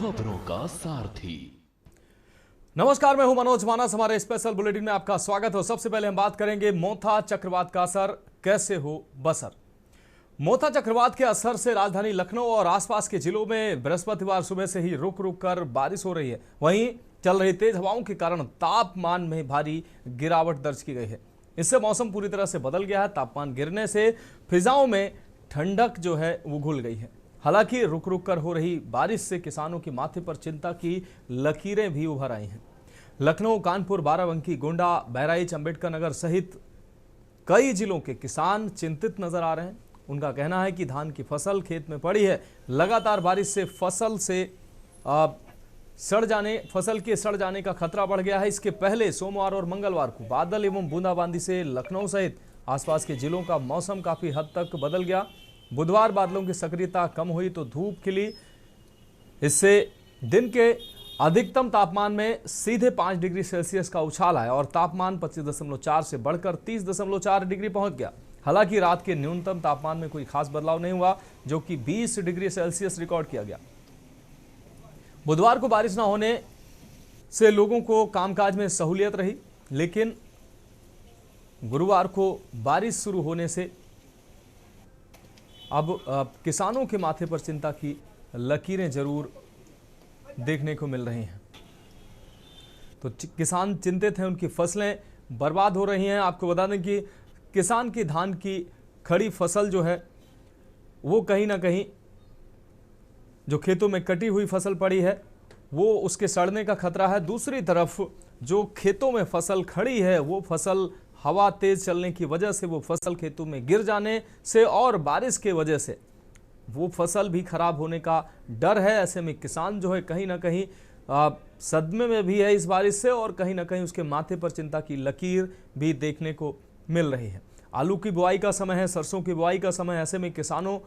खबरों का सारथी। नमस्कार, मैं हूं मनोज मानस। हमारे स्पेशल बुलेटिन में आपका स्वागत हो। सबसे पहले हम बात करेंगे मोथा चक्रवात का असर कैसे हो बसर। मोथा चक्रवात के असर से राजधानी लखनऊ और आसपास के जिलों में बृहस्पतिवार सुबह से ही रुक रुक कर बारिश हो रही है। वहीं चल रही तेज हवाओं के कारण तापमान में भारी गिरावट दर्ज की गई है। इससे मौसम पूरी तरह से बदल गया है। तापमान गिरने से फिजाओं में ठंडक जो है वो घुल गई है। हालांकि रुक रुक कर हो रही बारिश से किसानों के माथे पर चिंता की लकीरें भी उभर आई हैं। लखनऊ, कानपुर, बाराबंकी, गोंडा, बहराइच, अंबेडकर नगर सहित कई जिलों के किसान चिंतित नजर आ रहे हैं। उनका कहना है कि धान की फसल खेत में पड़ी है। लगातार बारिश से फसल के सड़ जाने का खतरा बढ़ गया है। इसके पहले सोमवार और मंगलवार को बादल एवं बूंदाबांदी से लखनऊ सहित आसपास के जिलों का मौसम काफी हद तक बदल गया। बुधवार बादलों की सक्रियता कम हुई तो धूप खिली। इससे दिन के अधिकतम तापमान में सीधे 5 डिग्री सेल्सियस का उछाल आया और तापमान 25.4 से बढ़कर 30.4 डिग्री पहुंच गया। हालांकि रात के न्यूनतम तापमान में कोई खास बदलाव नहीं हुआ, जो कि 20 डिग्री सेल्सियस रिकॉर्ड किया गया। बुधवार को बारिश न होने से लोगों को कामकाज में सहूलियत रही, लेकिन गुरुवार को बारिश शुरू होने से अब किसानों के माथे पर चिंता की लकीरें जरूर देखने को मिल रही हैं। तो किसान चिंतित हैं, उनकी फसलें बर्बाद हो रही हैं। आपको बता दें कि किसान की धान की खड़ी फसल जो है वो कहीं ना कहीं जो खेतों में कटी हुई फसल पड़ी है वो उसके सड़ने का खतरा है। दूसरी तरफ जो खेतों में फसल खड़ी है वो फसल हवा तेज चलने की वजह से वो फसल खेतों में गिर जाने से और बारिश के वजह से वो फसल भी खराब होने का डर है। ऐसे में किसान जो है कहीं ना कहीं सदमे में भी है इस बारिश से और कहीं ना कहीं उसके माथे पर चिंता की लकीर भी देखने को मिल रही है। आलू की बुआई का समय है, सरसों की बुआई का समय। ऐसे में किसानों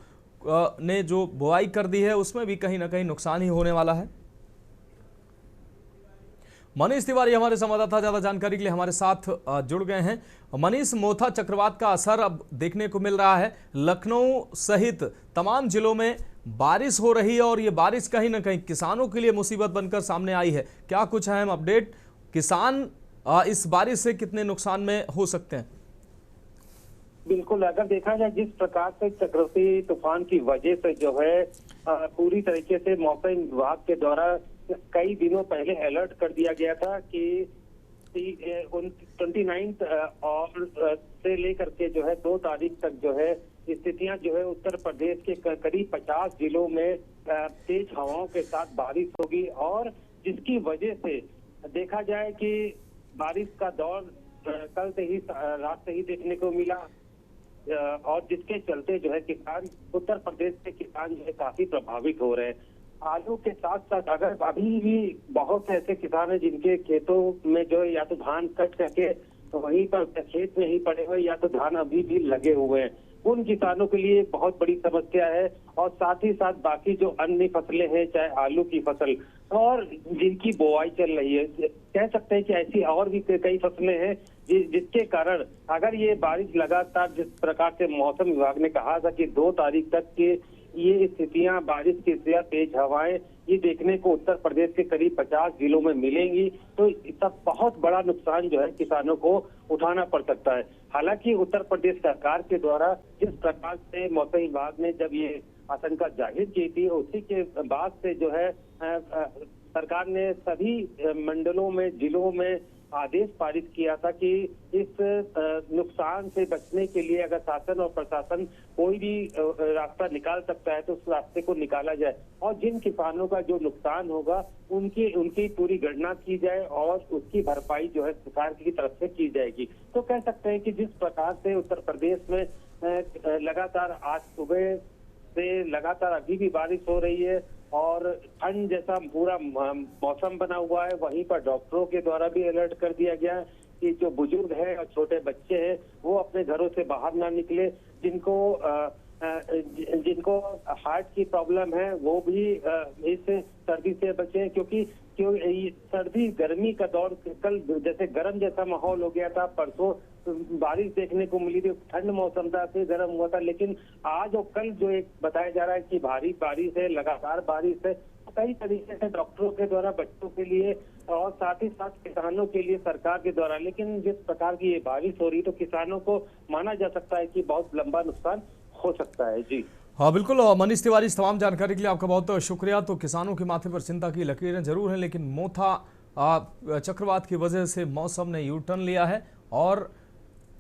ने जो बुआई कर दी है उसमें भी कहीं ना कहीं नुकसान ही होने वाला है। मनीष तिवारी हमारे संवाददाता ज्यादा जानकारी के लिए हमारे साथ जुड़ गए हैं। मनीष, मोथा चक्रवात का असर अब देखने को मिल रहा है। लखनऊ सहित तमाम जिलों में बारिश हो रही है और ये बारिश कहीं ना कहीं किसानों के लिए मुसीबत बनकर सामने आई है। क्या कुछ अहम अपडेट, किसान इस बारिश से कितने नुकसान में हो सकते हैं? बिल्कुल, अगर देखा जाए जिस प्रकार से चक्रवाती तूफान की वजह से जो है पूरी तरीके से मौसम विभाग के द्वारा कई दिनों पहले अलर्ट कर दिया गया था कि 29 और से लेकर के जो है 2 तारीख तक जो है स्थितियां जो है उत्तर प्रदेश के करीब 50 जिलों में तेज हवाओं के साथ बारिश होगी और जिसकी वजह से देखा जाए कि बारिश का दौर कल से ही रात से ही देखने को मिला और जिसके चलते जो है किसान, उत्तर प्रदेश के किसान जो है काफी प्रभावित हो रहे हैं। आलू के साथ साथ अगर अभी भी बहुत ऐसे किसान हैं जिनके खेतों में जो है या तो धान कट करके तो वहीं पर खेत में ही पड़े हुए या तो धान अभी भी लगे हुए हैं, उन किसानों के लिए बहुत बड़ी समस्या है। और साथ ही साथ बाकी जो अन्य फसलें हैं, चाहे आलू की फसल और जिनकी बुआई चल रही है, कह सकते हैं कि ऐसी और भी कई फसलें हैं जिसके कारण अगर ये बारिश लगातार जिस प्रकार से मौसम विभाग ने कहा था कि 2 तारीख तक के ये स्थितियां, बारिश की स्थितियां, तेज हवाएं ये देखने को उत्तर प्रदेश के करीब 50 जिलों में मिलेंगी, तो सब बहुत बड़ा नुकसान जो है किसानों को उठाना पड़ सकता है। हालांकि उत्तर प्रदेश सरकार के द्वारा जिस प्रकार से मौसम विभाग ने जब ये आशंका जाहिर की थी, उसी के बाद से जो है सरकार ने सभी मंडलों में, जिलों में आदेश पारित किया था कि इस नुकसान से बचने के लिए अगर शासन और प्रशासन कोई भी रास्ता निकाल सकता है तो उस रास्ते को निकाला जाए और जिन किसानों का जो नुकसान होगा उनकी पूरी गणना की जाए और उसकी भरपाई जो है सरकार की तरफ से की जाएगी। तो कह सकते हैं कि जिस प्रकार से उत्तर प्रदेश में लगातार आज सुबह से लगातार अभी भी बारिश हो रही है और ठंड जैसा पूरा मौसम बना हुआ है, वहीं पर डॉक्टरों के द्वारा भी अलर्ट कर दिया गया है कि जो बुजुर्ग है और छोटे बच्चे हैं वो अपने घरों से बाहर ना निकले। जिनको हार्ट की प्रॉब्लम है वो भी इस सर्दी से बचें, क्योंकि सर्दी गर्मी का दौर कल जैसे गर्म जैसा माहौल हो गया था, परसों बारिश देखने को मिली थी, ठंड मौसम था, फिर गर्म हुआ था, लेकिन आज और कल जो एक बताया जा रहा है कि भारी बारिश है, लगातार बारिश है, कई तरीके से डॉक्टरों के द्वारा बच्चों के लिए और साथ ही साथ किसानों के लिए सरकार के द्वारा, लेकिन जिस प्रकार की ये बारिश हो रही तो किसानों को माना जा सकता है कि बहुत लंबा नुकसान हो सकता है। जी हाँ बिल्कुल मनीष तिवारी, इस तमाम जानकारी के लिए आपका बहुत शुक्रिया। तो किसानों के माथे पर चिंता की लकीरें जरूर हैं, लेकिन मोथा चक्रवात की वजह से मौसम ने यू टर्न लिया है और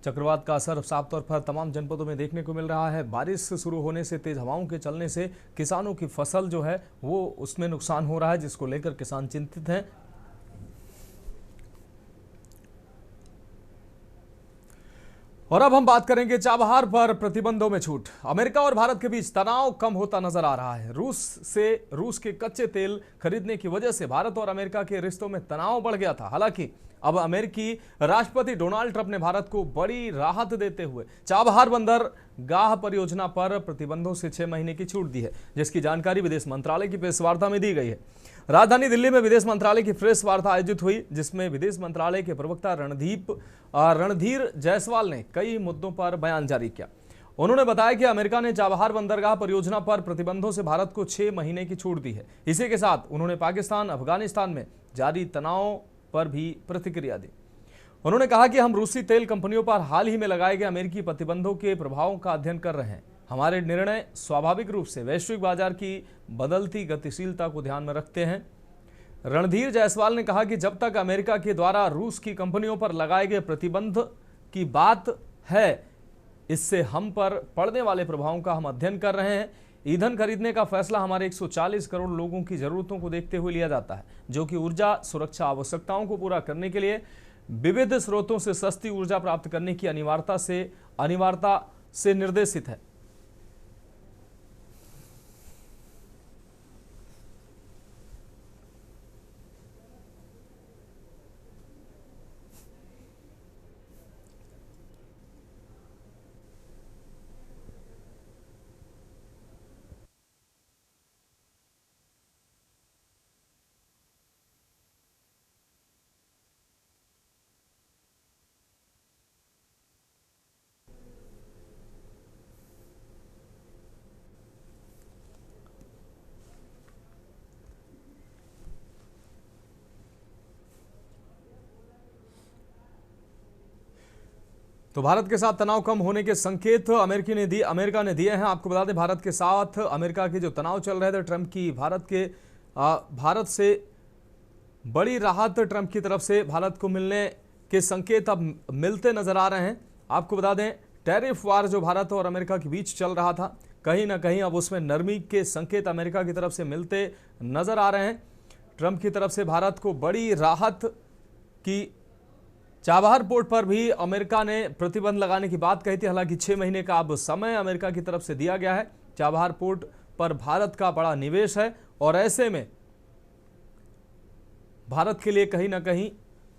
चक्रवात का असर साफ तौर पर तमाम जनपदों में देखने को मिल रहा है। बारिश शुरू होने से, तेज हवाओं के चलने से किसानों की फसल जो है वो उसमें नुकसान हो रहा है, जिसको लेकर किसान चिंतित हैं। और अब हम बात करेंगे चाबहार पर प्रतिबंधों में छूट। अमेरिका और भारत के बीच तनाव कम होता नजर आ रहा है। रूस के कच्चे तेल खरीदने की वजह से भारत और अमेरिका के रिश्तों में तनाव बढ़ गया था। हालांकि अब अमेरिकी राष्ट्रपति डोनाल्ड ट्रंप ने भारत को बड़ी राहत देते हुए चाबहार बंदरगाह परियोजना पर प्रतिबंधों से 6 महीने की छूट दी है, जिसकी जानकारी विदेश मंत्रालय की प्रेस वार्ता में दी गई है। राजधानी दिल्ली में विदेश मंत्रालय की प्रेस वार्ता आयोजित हुई, जिसमें विदेश मंत्रालय के प्रवक्ता रणधीर जायसवाल ने कई मुद्दों पर बयान जारी किया। उन्होंने बताया कि अमेरिका ने चाबहार बंदरगाह परियोजना पर प्रतिबंधों से भारत को 6 महीने की छूट दी है। इसी के साथ उन्होंने पाकिस्तान, अफगानिस्तान में जारी तनाव पर भी प्रतिक्रिया दी। उन्होंने कहा कि हम रूसी तेल कंपनियों पर हाल ही में लगाए गए अमेरिकी प्रतिबंधों के प्रभावों का अध्ययन कर रहे हैं। हमारे निर्णय स्वाभाविक रूप से वैश्विक बाजार की बदलती गतिशीलता को ध्यान में रखते हैं। रणधीर जायसवाल ने कहा कि जब तक अमेरिका के द्वारा रूस की कंपनियों पर लगाए गए प्रतिबंध की बात है, इससे हम पर पड़ने वाले प्रभावों का हम अध्ययन कर रहे हैं। ईंधन खरीदने का फैसला हमारे 140 करोड़ लोगों की जरूरतों को देखते हुए लिया जाता है, जो कि ऊर्जा सुरक्षा आवश्यकताओं को पूरा करने के लिए विविध स्रोतों से सस्ती ऊर्जा प्राप्त करने की अनिवार्यता से निर्देशित है। तो भारत के साथ तनाव कम होने के संकेत अमेरिका ने दिए हैं। आपको बता दें, भारत के साथ अमेरिका के जो तनाव चल रहे थे, ट्रंप की भारत से बड़ी राहत ट्रंप की तरफ से भारत को मिलने के संकेत अब मिलते नजर आ रहे हैं। आपको बता दें, टैरिफ वार जो भारत और अमेरिका के बीच चल रहा था, कहीं ना कहीं अब उसमें नरमी के संकेत अमेरिका की तरफ से मिलते नजर आ रहे हैं। ट्रंप की तरफ से भारत को बड़ी राहत की चाबहार पोर्ट पर भी अमेरिका ने प्रतिबंध लगाने की बात कही थी। हालांकि 6 महीने का अब समय अमेरिका की तरफ से दिया गया है। चाबहार पोर्ट पर भारत का बड़ा निवेश है और ऐसे में भारत के लिए कहीं ना कहीं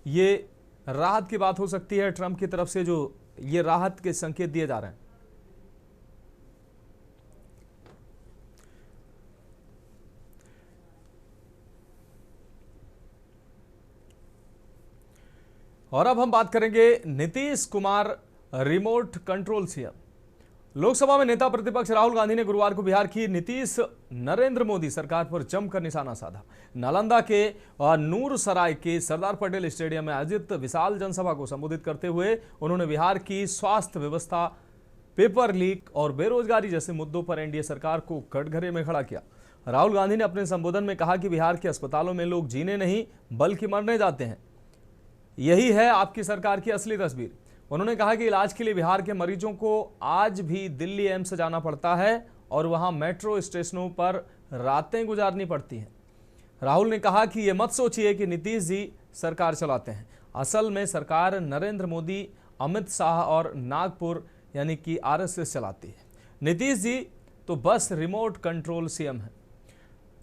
ये राहत की बात हो सकती है। ट्रंप की तरफ से जो ये राहत के संकेत दिए जा रहे हैं। और अब हम बात करेंगे Nitish Kumar remote control CM. Lok Sabha में नेता प्रतिपक्ष राहुल गांधी ने गुरुवार को बिहार की नरेंद्र मोदी सरकार पर जमकर निशाना साधा। नालंदा के नूरसराय के सरदार पटेल स्टेडियम में आयोजित विशाल जनसभा को संबोधित करते हुए उन्होंने बिहार की स्वास्थ्य व्यवस्था, पेपर लीक और बेरोजगारी जैसे मुद्दों पर एनडीए सरकार को कटघरे में खड़ा किया। राहुल गांधी ने अपने संबोधन में कहा कि बिहार के अस्पतालों में लोग जीने नहीं बल्कि मरने जाते हैं। यही है आपकी सरकार की असली तस्वीर। उन्होंने कहा कि इलाज के लिए बिहार के मरीजों को आज भी दिल्ली एम्स जाना पड़ता है और वहां मेट्रो स्टेशनों पर रातें गुजारनी पड़ती हैं। राहुल ने कहा कि यह मत सोचिए कि नीतीश जी सरकार चलाते हैं। असल में सरकार नरेंद्र मोदी, अमित शाह और नागपुर यानी कि आरएसएस चलाती है। नीतीश जी तो बस रिमोट कंट्रोल सीएम है।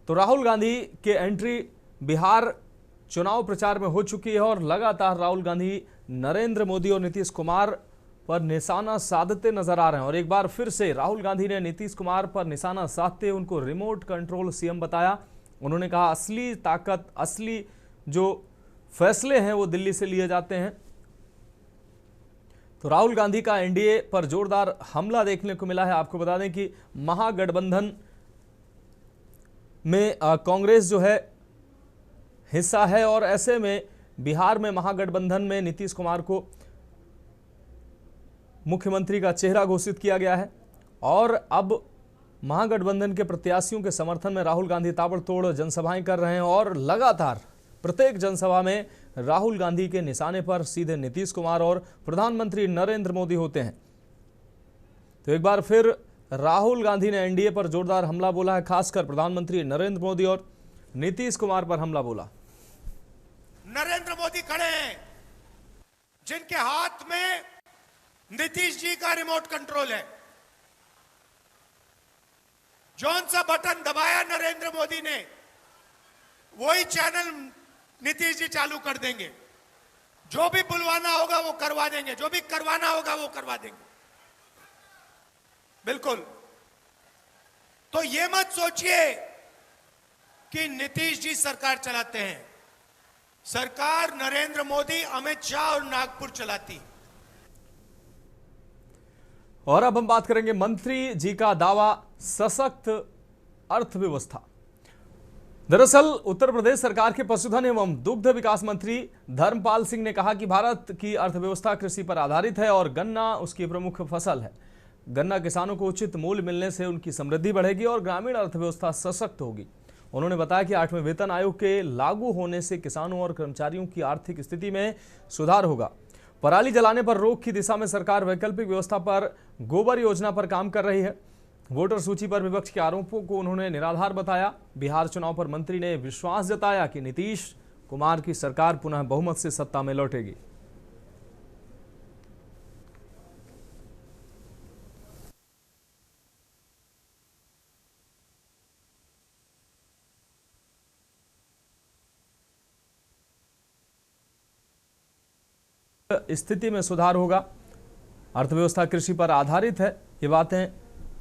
तो राहुल गांधी के एंट्री बिहार चुनाव प्रचार में हो चुकी है और लगातार राहुल गांधी नरेंद्र मोदी और नीतीश कुमार पर निशाना साधते नजर आ रहे हैं। और एक बार फिर से राहुल गांधी ने नीतीश कुमार पर निशाना साधते उनको रिमोट कंट्रोल सीएम बताया। उन्होंने कहा असली ताकत, असली जो फैसले हैं वो दिल्ली से लिए जाते हैं। तो राहुल गांधी का एनडीए पर जोरदार हमला देखने को मिला है। आपको बता दें कि में कांग्रेस जो है हिस्सा है और ऐसे में बिहार में महागठबंधन में नीतीश कुमार को मुख्यमंत्री का चेहरा घोषित किया गया है और अब महागठबंधन के प्रत्याशियों के समर्थन में राहुल गांधी ताबड़तोड़ जनसभाएं कर रहे हैं और लगातार प्रत्येक जनसभा में राहुल गांधी के निशाने पर सीधे नीतीश कुमार और प्रधानमंत्री नरेंद्र मोदी होते हैं। तो एक बार फिर राहुल गांधी ने एनडीए पर जोरदार हमला बोला है, खासकर प्रधानमंत्री नरेंद्र मोदी और नीतीश कुमार पर हमला बोला। नरेंद्र मोदी खड़े हैं जिनके हाथ में नीतीश जी का रिमोट कंट्रोल है। जौन सा बटन दबाया नरेंद्र मोदी ने वही चैनल नीतीश जी चालू कर देंगे। जो भी बुलवाना होगा वो करवा देंगे, जो भी करवाना होगा वो करवा देंगे। बिल्कुल। तो ये मत सोचिए कि नीतीश जी सरकार चलाते हैं। सरकार नरेंद्र मोदी, अमित शाह और नागपुर चलाती। और अब हम बात करेंगे मंत्री जी का दावा, सशक्त अर्थव्यवस्था। दरअसल उत्तर प्रदेश सरकार के पशुधन एवं दुग्ध विकास मंत्री धर्मपाल सिंह ने कहा कि भारत की अर्थव्यवस्था कृषि पर आधारित है और गन्ना उसकी प्रमुख फसल है। गन्ना किसानों को उचित मूल्य मिलने से उनकी समृद्धि बढ़ेगी और ग्रामीण अर्थव्यवस्था सशक्त होगी। उन्होंने बताया कि 8वें वेतन आयोग के लागू होने से किसानों और कर्मचारियों की आर्थिक स्थिति में सुधार होगा। पराली जलाने पर रोक की दिशा में सरकार वैकल्पिक व्यवस्था पर गोबर योजना पर काम कर रही है। वोटर सूची पर विपक्ष के आरोपों को उन्होंने निराधार बताया। बिहार चुनाव पर मंत्री ने विश्वास जताया कि नीतीश कुमार की सरकार पुनः बहुमत से सत्ता में लौटेगी। स्थिति में सुधार होगा, अर्थव्यवस्था कृषि पर आधारित है। ये बातें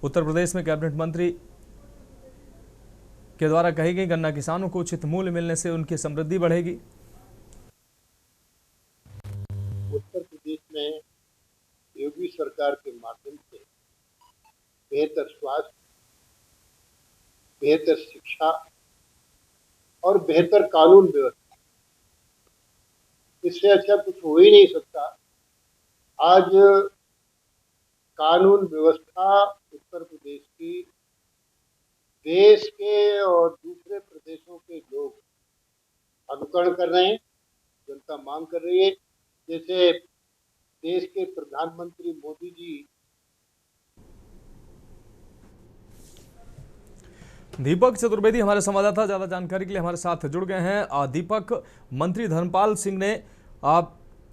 उत्तर प्रदेश में कैबिनेट मंत्री के द्वारा कही गई। गन्ना किसानों को उचित मूल्य मिलने से उनकी समृद्धि बढ़ेगी। उत्तर प्रदेश में योगी सरकार के माध्यम से बेहतर स्वास्थ्य, बेहतर शिक्षा और बेहतर कानून व्यवस्था, इससे अच्छा कुछ हो ही नहीं सकता। आज कानून व्यवस्था उत्तर प्रदेश की देश के और दूसरे प्रदेशों के लोग अनुकरण कर रहे हैं, जनता मांग कर रही है। जैसे देश के प्रधानमंत्री मोदी जी दीपक चतुर्वेदी हमारे संवाददाता ज्यादा जानकारी के लिए हमारे साथ जुड़ गए हैं। दीपक, मंत्री धर्मपाल सिंह ने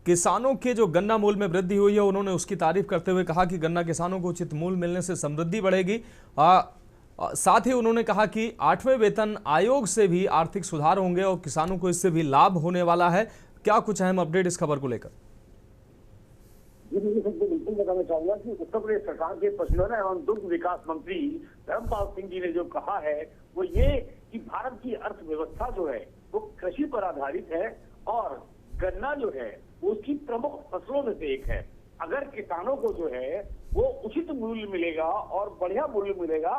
किसानों के जो गन्ना मूल्य में वृद्धि हुई है उन्होंने उसकी तारीफ करते हुए कहा कि गन्ना किसानों को उचित मूल्य मिलने से समृद्धि बढ़ेगी। साथ ही उन्होंने कहा कि 8वें वेतन आयोग से भी आर्थिक सुधार होंगे और किसानों को इससे भी लाभ होने वाला है। क्या कुछ अहम अपडेट इस खबर को लेकर? बिल्कुल बताना चाहूंगा कि उत्तर प्रदेश सरकार के पशुधन एवं दुग्ध विकास मंत्री धर्मपाल सिंह जी ने जो कहा है वो ये कि भारत की अर्थव्यवस्था जो है वो कृषि पर आधारित है और गन्ना जो है उसकी प्रमुख फसलों में से एक है। अगर किसानों को जो है वो उचित मूल्य मिलेगा और बढ़िया मूल्य मिलेगा,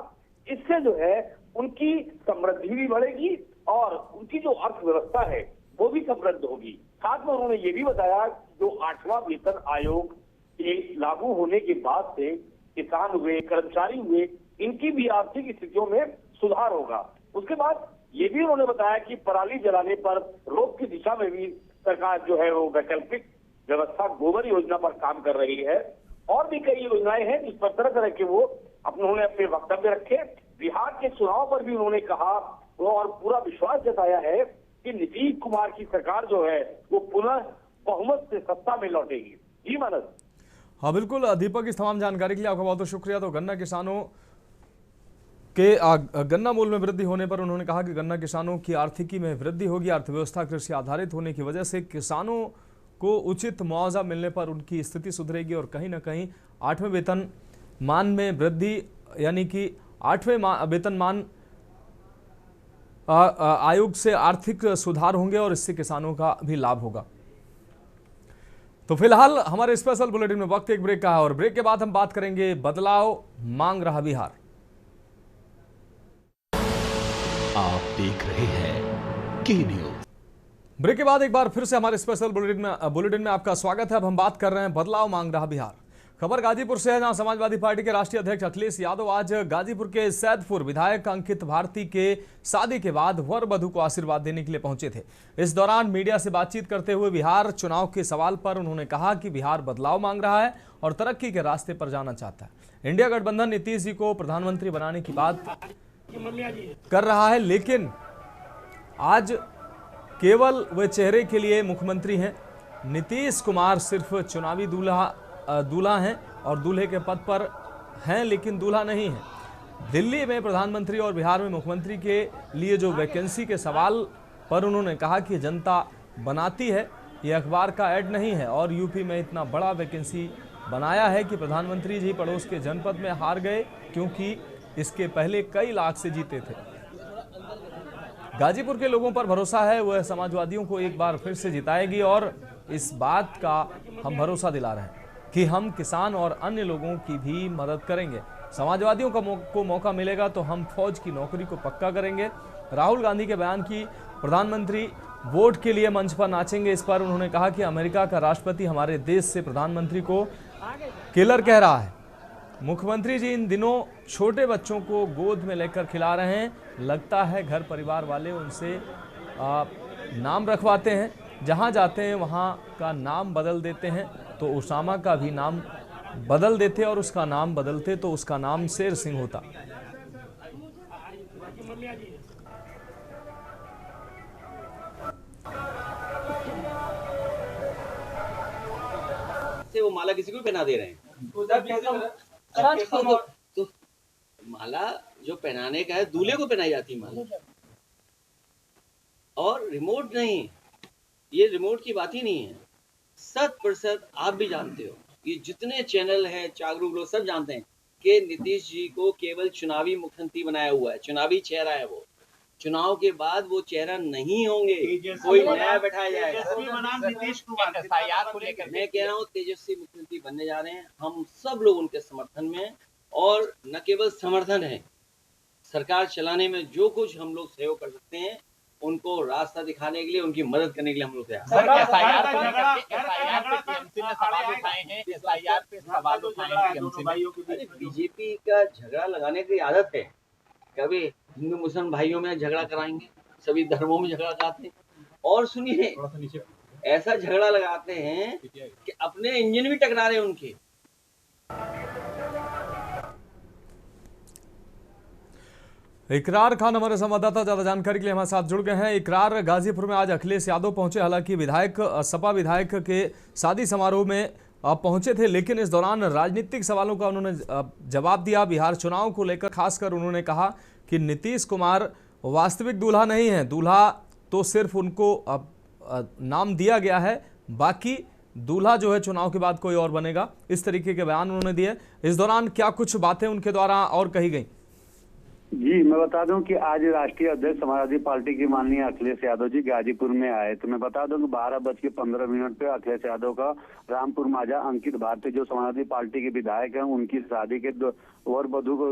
इससे जो है उनकी समृद्धि भी बढ़ेगी और उनकी जो अर्थव्यवस्था है वो भी समृद्ध होगी। साथ में उन्होंने ये भी बताया जो 8वां वेतन आयोग के लागू होने के बाद से किसान हुए, कर्मचारी हुए, इनकी भी आर्थिक स्थितियों में सुधार होगा। उसके बाद ये भी उन्होंने बताया कि पराली जलाने पर रोक की दिशा में भी सरकार जो है वो वैकल्पिक व्यवस्था गोबर योजना पर काम कर रही है। और भी कई योजनाएं हैं जिस पर तरह तरह के वो उन्होंने अपने वक्तव्य रखे। बिहार के चुनाव पर भी उन्होंने कहा और पूरा विश्वास जताया है कि नीतीश कुमार की सरकार जो है वो पुनः बहुमत से सत्ता में लौटेगी। जी मानस। हाँ बिल्कुल दीपक, इस तमाम जानकारी के लिए आपका बहुत बहुत शुक्रिया। तो गन्ना किसानों के गन्ना मूल्य में वृद्धि होने पर उन्होंने कहा कि गन्ना किसानों की आर्थिकी में वृद्धि होगी। अर्थव्यवस्था कृषि आधारित होने की वजह से किसानों को उचित मुआवजा मिलने पर उनकी स्थिति सुधरेगी और कहीं ना कहीं 8वें वेतन मान में वृद्धि यानी कि 8वें वेतनमान आयोग से आर्थिक सुधार होंगे और इससे किसानों का भी लाभ होगा। तो फिलहाल हमारे स्पेशल बुलेटिन में वक्त एक ब्रेक का है और ब्रेक के बाद हम बात करेंगे बदलाव मांग रहा बिहार। INK news. ब्रेक के बाद एक बार फिर से हमारे स्पेशल बुलेटिन में आपका स्वागत है। अब हम बात कर रहे हैं बदलाव मांग रहा बिहार। खबर गाजीपुर से है, जहां समाजवादी पार्टी के राष्ट्रीय अध्यक्ष अखिलेश यादव आज गाजीपुर के सैदपुर विधायक अंकित भारती के शादी के बाद वर वधू को आशीर्वाद देने के लिए पहुंचे थे। इस दौरान मीडिया से बातचीत करते हुए बिहार चुनाव के सवाल पर उन्होंने कहा कि बिहार बदलाव मांग रहा है और तरक्की के रास्ते पर जाना चाहता है। इंडिया गठबंधन नीतीश जी को प्रधानमंत्री बनाने की बात कर रहा है, लेकिन आज केवल वे चेहरे के लिए मुख्यमंत्री हैं। नीतीश कुमार सिर्फ चुनावी दूल्हा हैं और दूल्हे के पद पर हैं, लेकिन दूल्हा नहीं है। दिल्ली में प्रधानमंत्री और बिहार में मुख्यमंत्री के लिए जो वैकेंसी के सवाल पर उन्होंने कहा कि जनता बनाती है, ये अखबार का ऐड नहीं है। और यूपी में इतना बड़ा वैकेंसी बनाया है कि प्रधानमंत्री जी पड़ोस के जनपद में हार गए, क्योंकि इसके पहले कई लाख से जीते थे। गाजीपुर के लोगों पर भरोसा है, वह समाजवादियों को एक बार फिर से जिताएगी और इस बात का हम भरोसा दिला रहे हैं कि हम किसान और अन्य लोगों की भी मदद करेंगे। समाजवादियों को मौका मिलेगा तो हम फौज की नौकरी को पक्का करेंगे। राहुल गांधी के बयान की प्रधानमंत्री वोट के लिए मंच पर नाचेंगे, इस पर उन्होंने कहा कि अमेरिका का राष्ट्रपति हमारे देश से प्रधानमंत्री को किलर कह रहा है। मुख्यमंत्री जी इन दिनों छोटे बच्चों को गोद में लेकर खिला रहे हैं। लगता है घर परिवार वाले उनसे नाम रखवाते हैं, जहां जाते हैं वहां का नाम बदल देते हैं। तो उसामा का भी नाम बदल देते और उसका नाम बदलते तो उसका नाम शेर सिंह होता। से वो माला किसी को भी पहना दे रहे हैं। तो माला जो पहनाने का है दूल्हे को पहनाई जाती है माला, और रिमोट नहीं। ये रिमोट की बात ही नहीं है। 100% आप भी जानते हो, ये जितने चैनल हैं, जागरूक लोग सब जानते हैं कि नीतीश जी को केवल चुनावी मुख्यमंत्री बनाया हुआ है। चुनावी चेहरा है वो। चुनाव के बाद वो चेहरा नहीं होंगे, कोई नया बैठाया जाएगा। नीतीश कुमार SIR को लेकर मैं कह रहा हूँ तेजस्वी मुख्यमंत्री बनने जा रहे हैं। हम सब लोग उनके समर्थन में, और न केवल समर्थन है, सरकार चलाने में जो कुछ हम लोग सहयोग कर सकते हैं उनको रास्ता दिखाने के लिए, उनकी मदद करने के लिए हम लोग तैयार। बीजेपी का झगड़ा लगाने की आदत है। कभी हिंदू मुस्लिम भाइयों में झगड़ा कराएंगे, सभी धर्मों में झगड़ा कराते हैं, और सुनिए ऐसा झगड़ा लगाते हैं कि अपने इंजन भी टकरा रहे हैं उनके। इकरार खान हमारे संवाददाता ज्यादा जानकारी के लिए हमारे साथ जुड़ गए हैं। इकरार, गाजीपुर में आज अखिलेश यादव पहुंचे, हालांकि सपा विधायक के शादी समारोह में पहुंचे थे, लेकिन इस दौरान राजनीतिक सवालों का उन्होंने जवाब दिया। बिहार चुनाव को लेकर खासकर उन्होंने कहा कि नीतीश कुमार वास्तविक दूल्हा नहीं है, दूल्हा तो सिर्फ उनको नाम दिया गया है, बाकी दूल्हा जो है चुनाव के बाद कोई और बनेगा। इस तरीके के बयान उन्होंने दिए। इस दौरान क्या कुछ बातें उनके द्वारा और कही गई? जी, मैं बता दूं कि आज राष्ट्रीय अध्यक्ष समाजवादी पार्टी के माननीय अखिलेश यादव जी गाजीपुर में आए। तो मैं बता दूं कि 12:15 पे अखिलेश यादव का रामपुर माजा अंकित भारती जो समाजवादी पार्टी के विधायक हैं, उनकी शादी के वर वधू को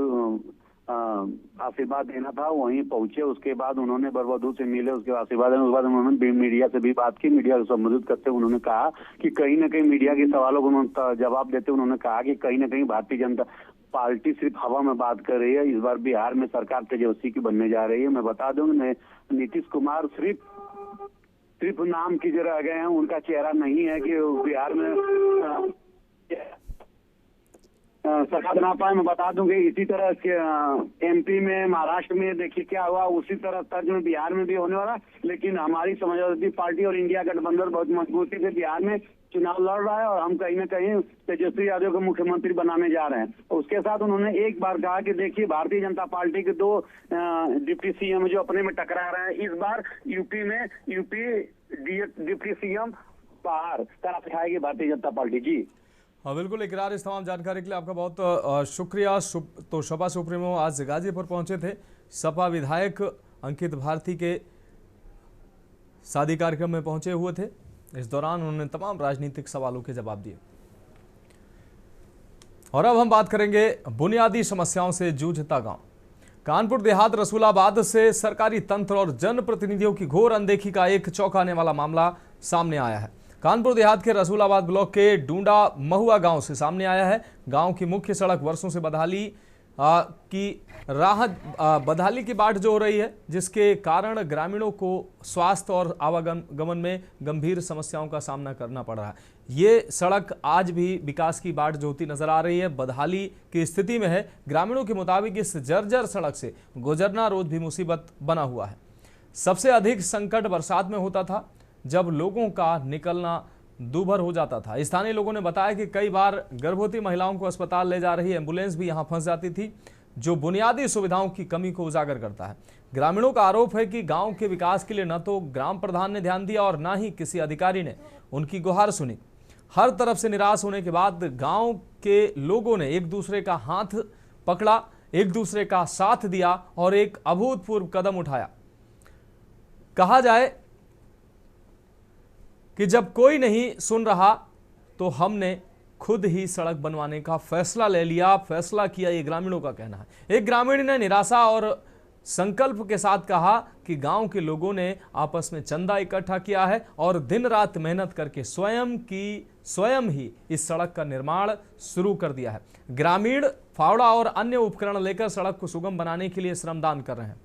आशीर्वाद देना था, वहीं पहुंचे। उसके बाद उन्होंने वर वधू से मिले, उसके आशीर्वाद देने के बाद उन्होंने मीडिया से भी बात की। मीडिया को संबोधित करते उन्होंने कहा कि कहीं ना कहीं मीडिया के सवालों को जवाब देते उन्होंने कहा कि कहीं ना कहीं भारतीय जनता पार्टी सिर्फ हवा में बात कर रही है। इस बार बिहार में सरकार तेजस्वी की बनने जा रही है। मैं बता दूं नीतीश कुमार सिर्फ नाम की जो रह गए हैं, उनका चेहरा नहीं है कि बिहार में सरकार बना पाए। मैं बता दूं कि इसी तरह MP में, महाराष्ट्र में देखिए क्या हुआ, उसी तरह तर्ज में बिहार में भी होने वाला। लेकिन हमारी समाजवादी पार्टी और इंडिया गठबंधन बहुत मजबूती से बिहार में चुनाव लड़ रहा है और हम कहीं ना कहीं तेजस्वी यादव को मुख्यमंत्री बनाने जा रहे हैं। उसके साथ उन्होंने एक बार कहा कि देखिए भारतीय जनता पार्टी के 2 डिप्टी CM जो अपने में टकरा रहे हैं, इस बार यूपी डिप्टी CM बाहर तरफ खाएगी भारतीय जनता पार्टी। जी हाँ बिल्कुल इकरार, इस तमाम जानकारी के लिए आपका बहुत शुक्रिया। तो सपा सुप्रीमो आज गाजीपुर पहुंचे थे। सपा विधायक अंकित भारती के शादी कार्यक्रम में पहुंचे हुए थे। इस दौरान उन्होंने तमाम राजनीतिक सवालों के जवाब दिए। और अब हम बात करेंगे बुनियादी समस्याओं से जूझता गांव। कानपुर देहात रसूलाबाद से सरकारी तंत्र और जनप्रतिनिधियों की घोर अनदेखी का एक चौंकाने वाला मामला सामने आया है। कानपुर देहात के रसूलाबाद ब्लॉक के डूंडा महुआ गांव से सामने आया है। गांव की मुख्य सड़क वर्षों से बदहाली की बाट जो हो रही है, जिसके कारण ग्रामीणों को स्वास्थ्य और आवागमन में गंभीर समस्याओं का सामना करना पड़ रहा है। ये सड़क आज भी विकास की बाट जो होती नजर आ रही है, बदहाली की स्थिति में है। ग्रामीणों के मुताबिक इस जर्जर सड़क से गुजरना रोज भी मुसीबत बना हुआ है। सबसे अधिक संकट बरसात में होता था, जब लोगों का निकलना दूभर हो जाता था। स्थानीय लोगों ने बताया कि कई बार गर्भवती महिलाओं को अस्पताल ले जा रही एम्बुलेंस भी यहां फंस जाती थी, जो बुनियादी सुविधाओं की कमी को उजागर करता है। ग्रामीणों का आरोप है कि गांव के विकास के लिए न तो ग्राम प्रधान ने ध्यान दिया और न ही किसी अधिकारी ने उनकी गुहार सुनी। हर तरफ से निराश होने के बाद गांव के लोगों ने एक दूसरे का हाथ पकड़ा, एक दूसरे का साथ दिया और एक अभूतपूर्व कदम उठाया। कहा जाए कि जब कोई नहीं सुन रहा तो हमने खुद ही सड़क बनवाने का फैसला ले लिया, फैसला किया, ये ग्रामीणों का कहना है। एक ग्रामीण ने निराशा और संकल्प के साथ कहा कि गांव के लोगों ने आपस में चंदा इकट्ठा किया है और दिन रात मेहनत करके स्वयं ही इस सड़क का निर्माण शुरू कर दिया है। ग्रामीण फावड़ा और अन्य उपकरण लेकर सड़क को सुगम बनाने के लिए श्रमदान कर रहे हैं।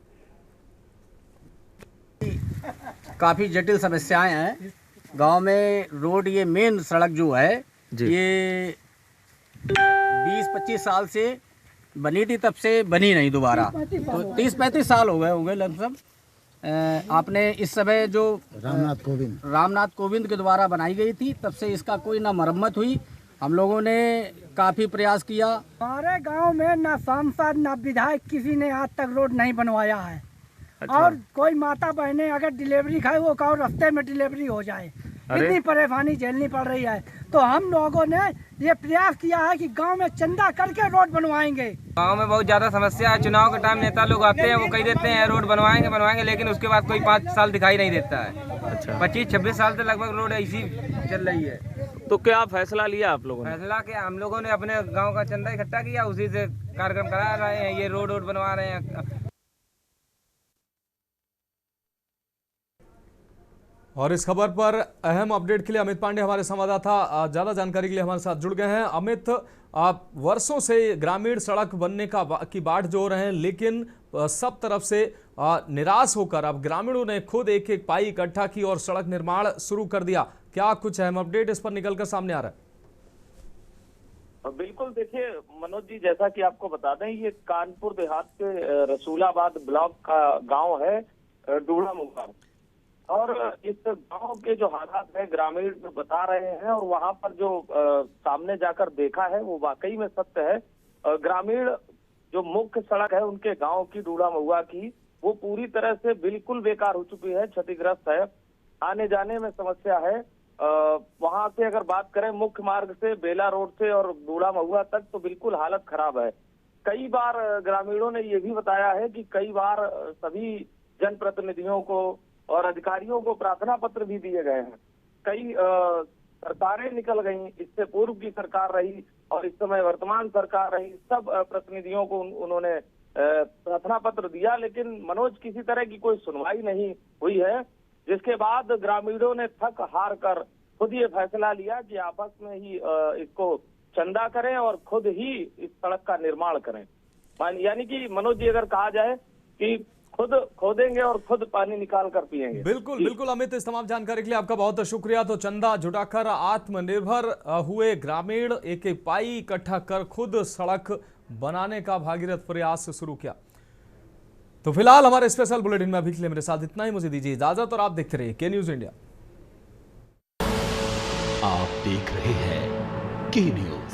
काफी जटिल समस्याएं हैं गांव में। रोड ये मेन सड़क जो है ये 20-25 साल से बनी थी, तब से बनी नहीं दोबारा। तो 30-35 साल हो गए होंगे लगभग। आपने इस समय जो रामनाथ कोविंद के द्वारा बनाई गई थी, तब से इसका कोई ना मरम्मत हुई। हम लोगों ने काफ़ी प्रयास किया। हमारे गांव में ना सांसद ना विधायक किसी ने आज तक रोड नहीं बनवाया है। अच्छा। और कोई माता बहनें अगर डिलीवरी खाए वो कहो रास्ते में डिलीवरी हो जाए, इतनी परेशानी झेलनी पड़ रही है। तो हम लोगों ने ये प्रयास किया है कि गांव में चंदा करके रोड बनवाएंगे। गांव में बहुत ज्यादा समस्या है। चुनाव के टाइम नेता लोग आते हैं, वो कह देते हैं रोड बनवाएंगे, लेकिन उसके बाद कोई 5 साल दिखाई नहीं देता है। अच्छा। 25-26 साल से लगभग रोड ऐसी चल रही है। तो क्या फैसला लिया आप लोगों ने? फैसला क्या, हम लोगों ने अपने गाँव का चंदा इकट्ठा किया, उसी से कार्यक्रम करा रहे हैं, ये रोड बनवा रहे हैं। और इस खबर पर अहम अपडेट के लिए अमित पांडे हमारे संवाददाता ज्यादा जानकारी के लिए हमारे साथ जुड़ गए हैं। अमित, वर्षों से ग्रामीण सड़क बनने की बाट जो हो रहे हैं, लेकिन सब तरफ से निराश होकर अब ग्रामीणों ने खुद एक एक पाई इकट्ठा की और सड़क निर्माण शुरू कर दिया। क्या कुछ अहम अपडेट इस पर निकलकर सामने आ रहा है? बिल्कुल, देखिए मनोज जी, जैसा कि आपको बता दें, ये कानपुर देहात के रसूलाबाद ब्लॉक का गाँव है डूंडा महुआ। और इस गांव के जो हालात है ग्रामीण बता रहे हैं, और वहां पर जो सामने जाकर देखा है वो वाकई में सत्य है। ग्रामीण जो मुख्य सड़क है उनके गांव की, डूंडा महुआ की, वो पूरी तरह से बिल्कुल बेकार हो चुकी है, क्षतिग्रस्त है। आने जाने में समस्या है। वहां से अगर बात करें मुख्य मार्ग से, बेला रोड से और डूंडा महुआ तक, तो बिल्कुल हालत खराब है। कई बार ग्रामीणों ने ये भी बताया है कि कई बार सभी जनप्रतिनिधियों को और अधिकारियों को प्रार्थना पत्र भी दिए गए हैं। कई सरकारें निकल गई, इससे पूर्व की सरकार रही और इस समय वर्तमान सरकार रही, सब प्रतिनिधियों को उन्होंने प्रार्थना पत्र दिया, लेकिन मनोज किसी तरह की कोई सुनवाई नहीं हुई है। जिसके बाद ग्रामीणों ने थक हार कर खुद ये फैसला लिया कि आपस में ही इसको चंदा करें और खुद ही इस सड़क का निर्माण करें। यानी कि मनोज जी, अगर कहा जाए कि खुद खोदेंगे और खुद पानी निकाल कर पिएंगे। बिल्कुल बिल्कुल अमित, इस तमाम जानकारी के लिए आपका बहुत शुक्रिया। तो चंदा जुटाकर आत्मनिर्भर हुए ग्रामीण एक एक पाई इकट्ठा कर खुद सड़क बनाने का भागीरथ प्रयास शुरू किया। तो फिलहाल हमारे स्पेशल बुलेटिन में अभी के लिए मेरे साथ इतना ही। मुझे दीजिए इजाजत और आप देखते रहिए के न्यूज इंडिया। आप देख रहे हैं के न्यूज।